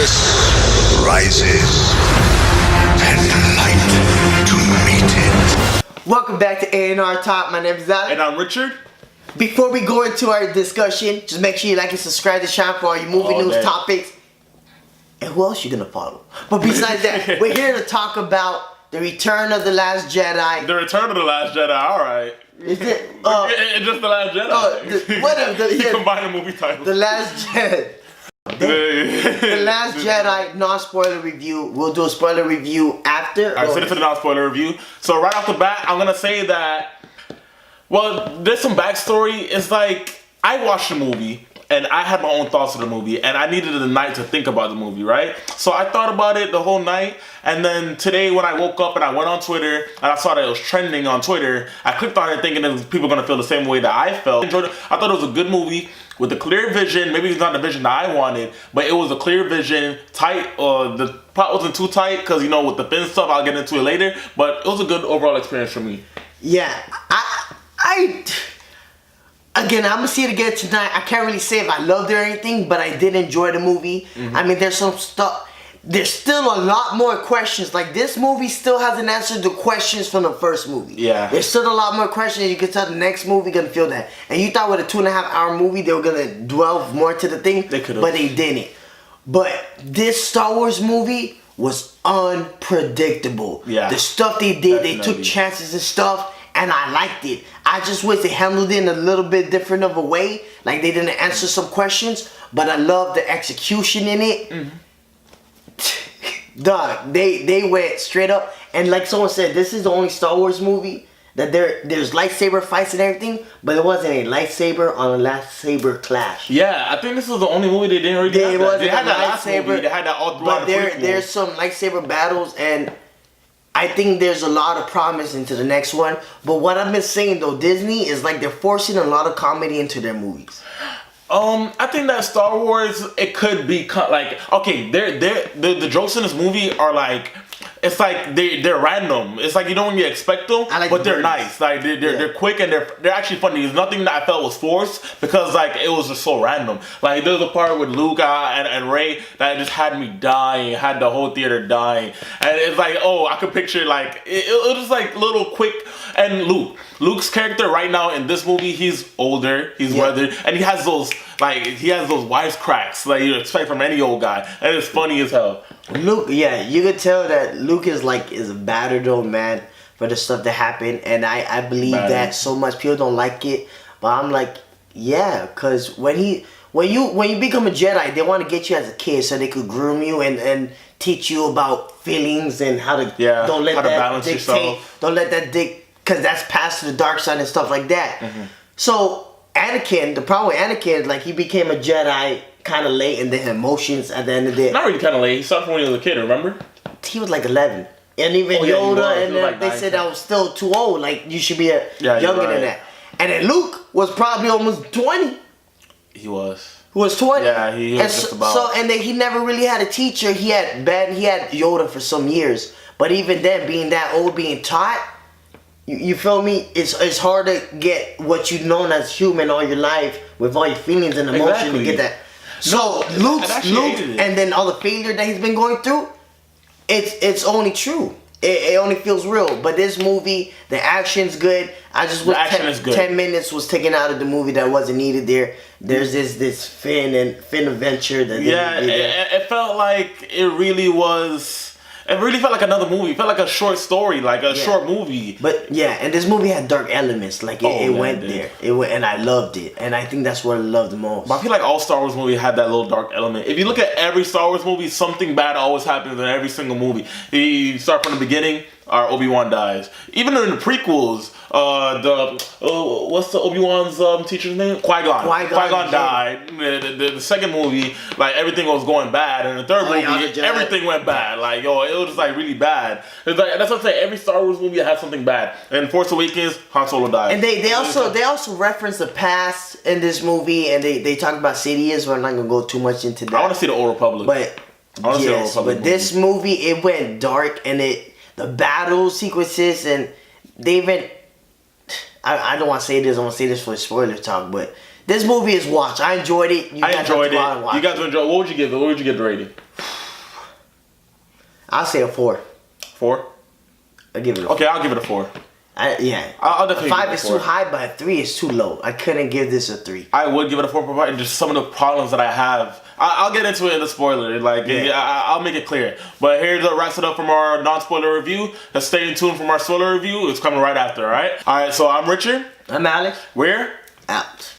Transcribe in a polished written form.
darkness rises, and light to meet it. Welcome back to A&R Talk. My name is Alex. And I'm Richard. Before we go into our discussion, just make sure you like and subscribe to the channel for all your movie news topics. And who else you gonna follow? But besides that, we're here to talk about the Return of the Last Jedi. The Return of the Last Jedi, alright. Is it? It's just The Last Jedi. Whatever. You combine the movie titles. The Last Jedi. The Last Jedi non-spoiler review. We'll do a spoiler review after. Alright, so this is a non-spoiler review. So right off the bat, I'm gonna say that, well, there's some backstory. It's like, I watched the movie, and I had my own thoughts of the movie, and I needed the night to think about the movie, right? So I thought about it the whole night, and then today when I woke up and I went on Twitter, and I saw that it was trending on Twitter, I clicked on it thinking that people were gonna feel the same way that I felt. I enjoyed it. I thought it was a good movie with a clear vision. Maybe it's not the vision that I wanted, but it was a clear vision, tight. The plot wasn't too tight, because, you know, with the Finn stuff, I'll get into it later, but it was a good overall experience for me. Yeah, Again, I'm gonna see it again tonight. I can't really say if I loved it or anything, but I did enjoy the movie. I mean, there's some stuff. There's still a lot more questions. Like, this movie still hasn't answered the questions from the first movie. Yeah. There's still a lot more questions. You can tell the next movie gonna feel that. And you thought with a 2.5-hour movie they were gonna dwell more to the thing, They could've. but they didn't. But this Star Wars movie was unpredictable. Yeah. The stuff they did, they Definitely. took chances and stuff. And I liked it. I just wish they handled it in a little bit different of a way. Like, they didn't answer some questions, but I love the execution in it. Dog, they went straight up. And like someone said, this is the only Star Wars movie that there's lightsaber fights and everything, but it wasn't a lightsaber on a lightsaber clash. Yeah, I think this was the only movie they didn't really have that. They had that last movie. They had that all throughout But the prequel. there's some lightsaber battles, and I think there's a lot of promise into the next one. But what I've been saying though, Disney is like they're forcing a lot of comedy into their movies. I think that Star Wars, it could be like, okay, the jokes in this movie are like, it's like they're random. It's like you don't really expect them, but they're nice. Like they're quick, and they're actually funny. There's nothing that I felt was forced, because like it was just so random. Like there's a part with Luke and Rey that just had me dying, had the whole theater dying, and it's like, oh, I could picture like it was just like little quick. And Luke's character right now in this movie, he's older, he's weathered, and he has those wisecracks like you expect from any old guy, and it's funny as hell. Luke, yeah, you could tell that Luke is a battered old man for the stuff that happened, and I believe that so much. People don't like it, but I'm like, yeah, because when you become a Jedi, they want to get you as a kid so they could groom you and teach you about feelings and how to don't let how to that balance dictate, yourself. don't let that because that's past to the dark side and stuff like that. So Anakin, the problem with Anakin is like he became a Jedi kind of late, and then emotions at the end of the day. Not really kind of late. He started from when he was a kid, remember? He was like 11. And even Yoda, and then they said I was still too old. Like, you should be younger than that. And then Luke was probably almost 20. He was. Who was 20? Yeah, he was just about. And then he never really had a teacher. He had Yoda for some years. But even then, being that old, being taught, you feel me? It's hard to get what you've known as human all your life with all your feelings and emotion to get that. So Luke, and then all the failure that he's been going through, it's only true. It only feels real. But this movie, the action's good. I just wish 10 minutes was taken out of the movie that wasn't needed there. There's this Finn adventure that it felt like it really was. It really felt like another movie. It felt like a short story, like a short movie. But and this movie had dark elements. Like it went there. And I loved it. And I think that's what I loved the most. But I feel like all Star Wars movies had that little dark element. If you look at every Star Wars movie, something bad always happens in every single movie. You start from the beginning, Obi-Wan dies. Even in the prequels, what's the Obi-Wan's teacher's name? Qui-Gon. Qui-Gon died. The second movie, like everything was going bad, and the third movie, everything went bad. Like it was just like really bad. It's like, that's what I'm saying. Every Star Wars movie had something bad. And Force Awakens, Han Solo died. And they also reference the past in this movie, and they talk about Sidious. But I'm not gonna go too much into that. I want to see the Old Republic. But this movie, it went dark, and the battle sequences, and they even. I don't want to say this. I want to say this for spoiler talk, but this movie is watch. I enjoyed it. I enjoyed it. You guys enjoyed. What would you give it? What would you give the rating? I'll say a 4. 4. I'll give it a 4. Okay, I'll give it a 4. Yeah. I'll definitely. 5 give it is a 4. too high, but a 3 is too low. I couldn't give this a 3. I would give it a 4, but just some of the problems that I have. I'll get into it in the spoiler. Like, I'll make it clear. But here's the wraps it up from our non-spoiler review. Let's stay tuned from our spoiler review. It's coming right after, all right? All right, so I'm Richard. I'm Alex. We're out.